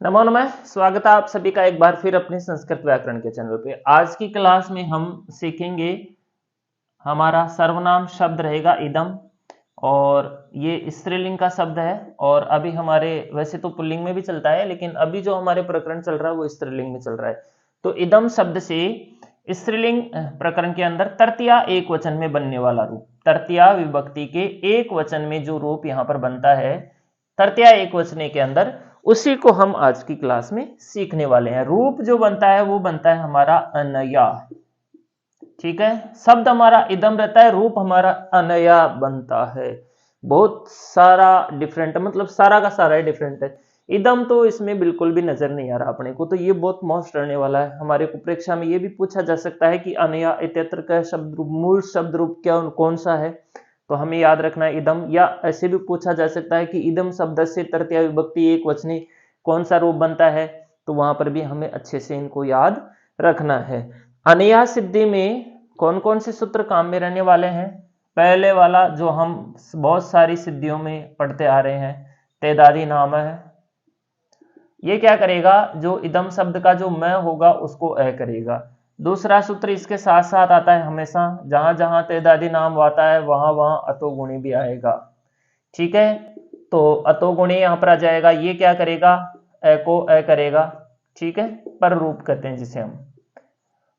नमो नमः। स्वागत है आप सभी का एक बार फिर अपने संस्कृत व्याकरण के चैनल पे। आज की क्लास में हम सीखेंगे, हमारा सर्वनाम शब्द रहेगा इदम, और ये स्त्रीलिंग का शब्द है। और अभी हमारे वैसे तो पुल्लिंग में भी चलता है, लेकिन अभी जो हमारे प्रकरण चल रहा है वो स्त्रीलिंग में चल रहा है। तो इदम शब्द से स्त्रीलिंग प्रकरण के अंदर तृतीया एक वचन में बनने वाला रूप, तृतीया विभक्ति के एक वचन में जो रूप यहाँ पर बनता है तृतीया एक वचने के अंदर, उसी को हम आज की क्लास में सीखने वाले हैं। रूप जो बनता है वो बनता है हमारा अनया। ठीक है, शब्द हमारा इदम रहता है, रूप हमारा अनया बनता है। बहुत सारा डिफरेंट है, मतलब सारा का सारा ही डिफरेंट है। इदम तो इसमें बिल्कुल भी नजर नहीं आ रहा अपने को, तो ये बहुत मोस्ट रहने वाला है। हमारे को परीक्षा में ये भी पूछा जा सकता है कि अनया इत्यत्र का शब्द रूप, मूल शब्द रूप क्या कौन सा है, तो हमें याद रखना है इदम। या ऐसे भी पूछा जा सकता है कि इदम शब्द से तृतीया विभक्ति एक वचनी कौन सा रूप बनता है, तो वहां पर भी हमें अच्छे से इनको याद रखना है। अनया सिद्धि में कौन कौन से सूत्र काम में रहने वाले हैं? पहले वाला जो हम बहुत सारी सिद्धियों में पढ़ते आ रहे हैं, तेदादी नाम है। ये क्या करेगा, जो इदम शब्द का जो मैं होगा उसको अ करेगा। दूसरा सूत्र इसके साथ साथ आता है हमेशा, जहां जहां तेदादी नाम आता है वहां वहां अतोगुणी भी आएगा। ठीक है, तो अतोगुणी यहां पर आ जाएगा। ये क्या करेगा, अ को अ करेगा। ठीक है, पर रूप कहते हैं जिसे हम।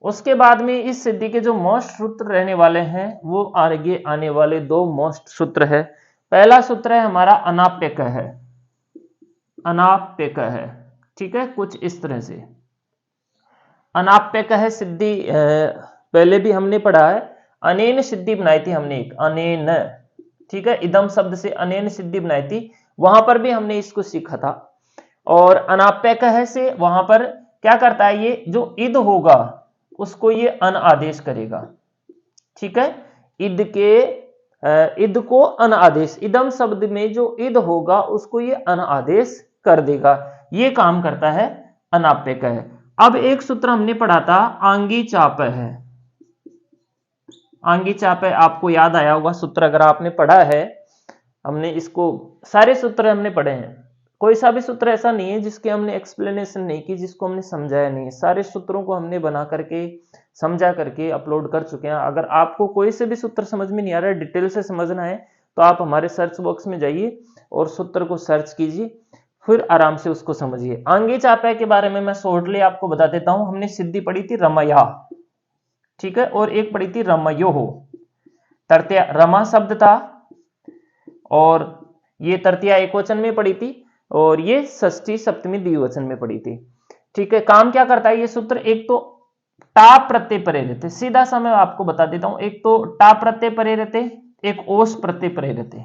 उसके बाद में इस सिद्धि के जो मोस्ट सूत्र रहने वाले हैं वो आगे आने वाले दो मोस्ट सूत्र है। पहला सूत्र है हमारा अनाप्यक है, अनाप्यक है। ठीक है, कुछ इस तरह से अनाप्यक है सिद्धि। पहले भी हमने पढ़ा है, अनेन सिद्धि बनाई थी हमने एक, अनेन। ठीक है, इदम शब्द से अनेन सिद्धि बनाई थी, वहां पर भी हमने इसको सीखा था। और अनाप्यक है से वहां पर क्या करता है, ये जो इद होगा उसको ये अन आदेश करेगा। ठीक है, इद के इद को अन आदेश, इदम शब्द में जो इद होगा उसको ये अन आदेश कर देगा। ये काम करता है अनाप्यक है। अब एक सूत्र हमने पढ़ा था आंगी चाप है, आंगी चाप है, आपको याद आया होगा सूत्र अगर आपने पढ़ा है। हमने इसको सारे सूत्र हमने पढ़े हैं, कोई सा भी सूत्र ऐसा नहीं है जिसके हमने एक्सप्लेनेशन नहीं की, जिसको हमने समझाया नहीं है। सारे सूत्रों को हमने बना करके समझा करके अपलोड कर चुके हैं। अगर आपको कोई से भी सूत्र समझ में नहीं आ रहा है, डिटेल से समझना है, तो आप हमारे सर्च बॉक्स में जाइए और सूत्र को सर्च कीजिए, फिर आराम से उसको समझिए। आंगी चापा के बारे में मैं शॉर्टली आपको बता देता हूं। हमने सिद्धि पढ़ी थी रमया, ठीक है, और एक पढ़ी थी रमयो हो। तृतीया रमा शब्द था और ये तृतीया एक वचन में पढ़ी थी, और ये षष्ठी सप्तमी द्विवचन में पढ़ी थी। ठीक है, काम क्या करता है ये सूत्र, एक तो टा प्रत्यय परे रहते, सीधा सा मैं आपको बता देता हूं, एक तो टा प्रत्यय परे रहते, एक ओस प्रत्यय परे रहते।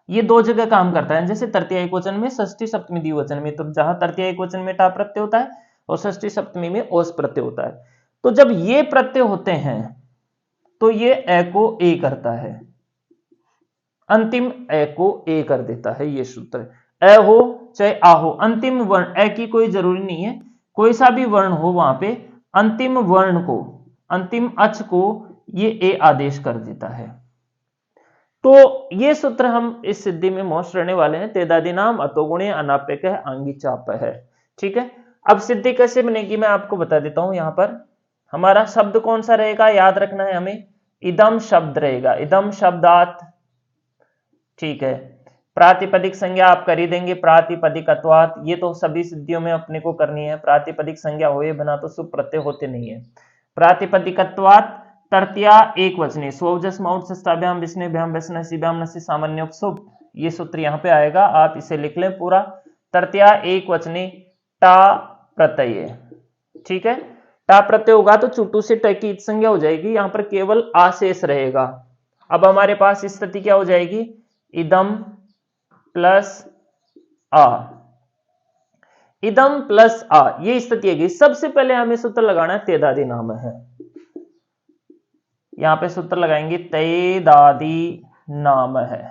ये दो जगह काम करता है, जैसे तृतीया एक वचन में, षष्ठी सप्तमी द्विवचन में। तो जहां तृतीया एक वचन में टा प्रत्यय होता है और षष्ठी सप्तमी में ओस प्रत्यय होता है, तो जब ये प्रत्यय होते हैं तो ये ए को ए करता है, अंतिम ए को ए कर देता है। ये सूत्र ए हो चाहे आ हो, अंतिम वर्ण, ए की कोई जरूरी नहीं है, कोई सा भी वर्ण हो वहां पे अंतिम वर्ण को, अंतिम अच को ये ए आदेश कर देता है। तो ये सूत्र हम इस सिद्धि में मोस्ट रहने वाले हैं, तेदादी नाम अतोगुणे अनाप्यक है आंगी चाप है। ठीक है, अब सिद्धि कैसे बनेगी मैं आपको बता देता हूं। यहां पर हमारा शब्द कौन सा रहेगा, याद रखना है हमें, इदम शब्द रहेगा, इदम शब्दात। ठीक है, प्रातिपदिक संज्ञा आप कर ही देंगे, प्रातिपदिकत्वात, ये तो सभी सिद्धियों में अपने को करनी है। प्रातिपदिक संज्ञा होए बना तो शुभ प्रत्यय होते नहीं है। प्रातिपदिकत्वात तृतीया एक वचने, स्वजस माउट सस्ताभ्याम विष्णुभ्याम वैष्णसीभ्याम नस्य सामान्योपसुभ, ये सूत्र यहाँ पे आएगा, आप इसे लिख लें पूरा। तृतीया एक वचने टा प्रत्यय। ठीक है, टा प्रत्यय होगा तो चुटू से ट की संज्ञा हो जाएगी, यहां पर केवल आशेष रहेगा। अब हमारे पास स्थिति क्या हो जाएगी, इदम प्लस आ, इदम प्लस आ, ये स्थिति है। सबसे पहले हमें सूत्र लगाना है तेदादी नाम है, यहां पे सूत्र लगाएंगे तेदादी नाम है।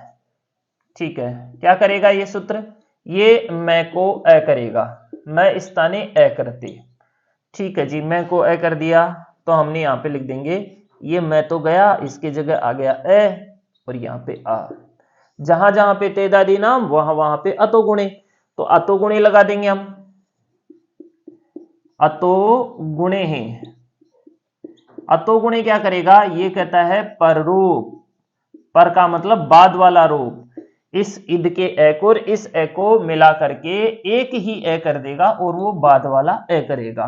ठीक है, क्या करेगा ये सूत्र, ये मैं को अ करेगा, मैं स्थाने अ करते। ठीक है जी, मैं को अ कर दिया, तो हमने यहां पे लिख देंगे, ये मैं तो गया, इसकी जगह आ गया अ और यहां पे आ। जहां जहां पे तेदादी नाम वहां वहां पे अतो गुणे। तो अतो गुणे लगा देंगे हम, अतो गुणे है, अतो गुणे क्या करेगा, ये कहता है पर रूप, पर का मतलब बाद वाला रूप, इस इद के ए को और इस ए को मिला करके एक ही ए कर देगा और वो बाद वाला ए करेगा।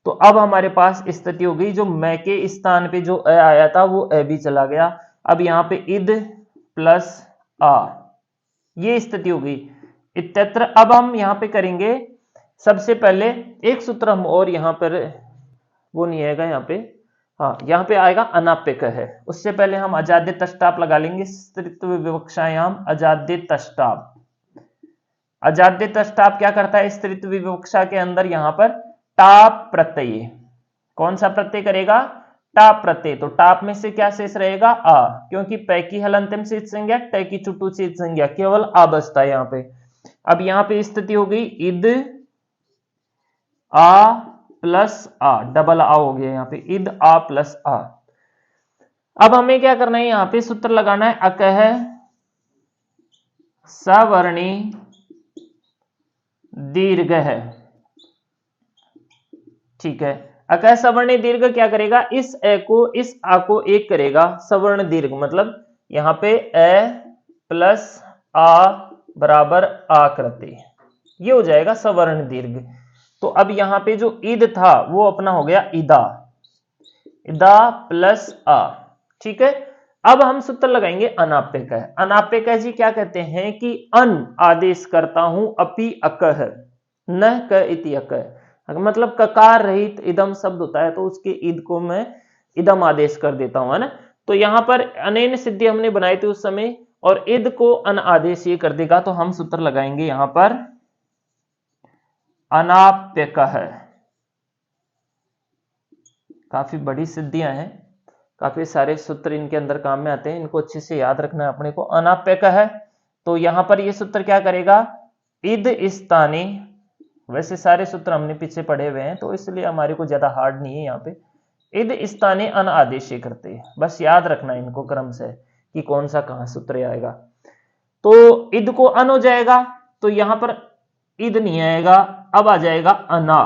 तो अब हमारे पास स्थिति हो गई, जो मैं के स्थान पे जो ए आया था वो ए भी चला गया। अब यहाँ पे इद प्लस आ, ये स्थिति हो गई इत्यत्र। अब हम यहाँ पे करेंगे सबसे पहले एक सूत्र हम और यहाँ पर वो नहीं आएगा, यहाँ पे हाँ यहाँ पे आएगा अनाप्यक है। उससे पहले हम अजाद्य तष्टाप लगा लेंगे, स्त्रीत्व विवक्षायाम अजाद्य तष्टाप। अजाद्य तष्टाप क्या करता है, स्त्रीत्व विवक्षा के अंदर यहाँ पर टाप प्रत्यय, कौन सा प्रत्यय करेगा, टाप प्रत्यय। तो टाप में से क्या शेष रहेगा, आ, क्योंकि पै की हल अंतिम शीत संज्ञा, टै की चुटू शीत संज्ञा, केवल आ बचता है यहाँ पे। अब यहाँ पे स्थिति हो गई इद आ प्लस आ, डबल आ हो गया यहाँ पे, इद आ प्लस आ। अब हमें क्या करना है, यहाँ पे सूत्र लगाना है, अकह सवर्णी दीर्घ है, ठीक है। अकह सवर्ण दीर्घ क्या करेगा, इस ए को इस आ को एक करेगा, सवर्ण दीर्घ मतलब यहाँ पे ए प्लस आ बराबर आकृति, ये हो जाएगा सवर्ण दीर्घ। तो अब यहाँ पे जो ईद था वो अपना हो गया इदा, इदा प्लस आ, ठीक है। अब हम सूत्र लगाएंगे अनाप्यक है। अनाप्यक है जी क्या कहते हैं कि अन आदेश करता हूं अपि अकह न क इति अकह, मतलब ककार रहित इदम शब्द होता है तो उसके ईद को मैं इदम आदेश कर देता हूं, है ना। तो यहां पर अनेन सिद्धि हमने बनाई थी उस समय, और ईद को अन आदेश ये कर देगा। तो हम सूत्र लगाएंगे यहां पर अनाप्यक है। काफी बड़ी सिद्धियां हैं, काफी सारे सूत्र इनके अंदर काम में आते हैं, इनको अच्छे से याद रखना है अपने को। अनाप्यक है तो यहां पर ये सूत्र क्या करेगा, इद स्थाने, वैसे सारे सूत्र हमने पीछे पढ़े हुए हैं तो इसलिए हमारे को ज्यादा हार्ड नहीं है। यहाँ पे इद स्थाने अन आदेश करते हैं, बस याद रखना है इनको क्रम से कि कौन सा कहां सूत्र आएगा। तो इद को अन हो जाएगा, तो यहां पर इद नहीं आएगा, अब आ जाएगा अना,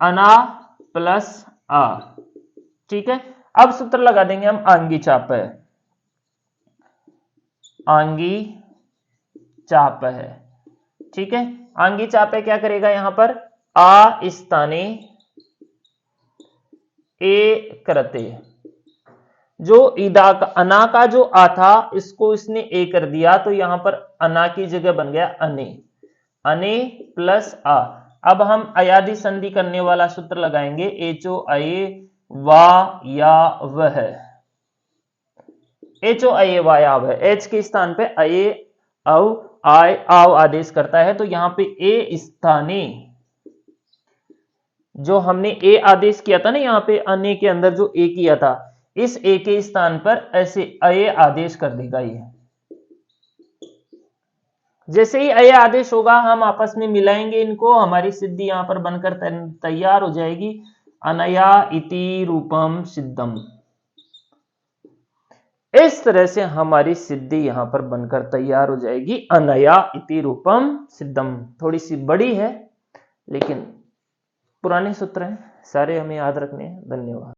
अना प्लस आ, ठीक है। अब सूत्र लगा देंगे हम आंगी चाप है, आंगी चाप है, ठीक है। आंगी चाप है क्या करेगा, यहां पर आ स्थाने ए करते, जो ईदा का अना का जो आ था इसको इसने ए कर दिया, तो यहां पर अना की जगह बन गया अने, अने प्लस आ। अब हम अयादि संधि करने वाला सूत्र लगाएंगे, एचो अये वा या वह, एचो अये वा या वह, एच के स्थान पे अये अव आय आव आदेश करता है। तो यहां पे ए स्थाने, जो हमने ए आदेश किया था ना यहाँ पे अने के अंदर जो ए किया था, इस ए के स्थान पर ऐसे अये आदेश कर देगा। ये जैसे ही अये आदेश होगा हम आपस में मिलाएंगे इनको, हमारी सिद्धि यहां पर बनकर तैयार हो जाएगी, अनया इति रूपम सिद्धम। इस तरह से हमारी सिद्धि यहां पर बनकर तैयार हो जाएगी, अनया इति रूपम सिद्धम। थोड़ी सी बड़ी है लेकिन पुराने सूत्र हैं, सारे हमें याद रखने हैं। धन्यवाद।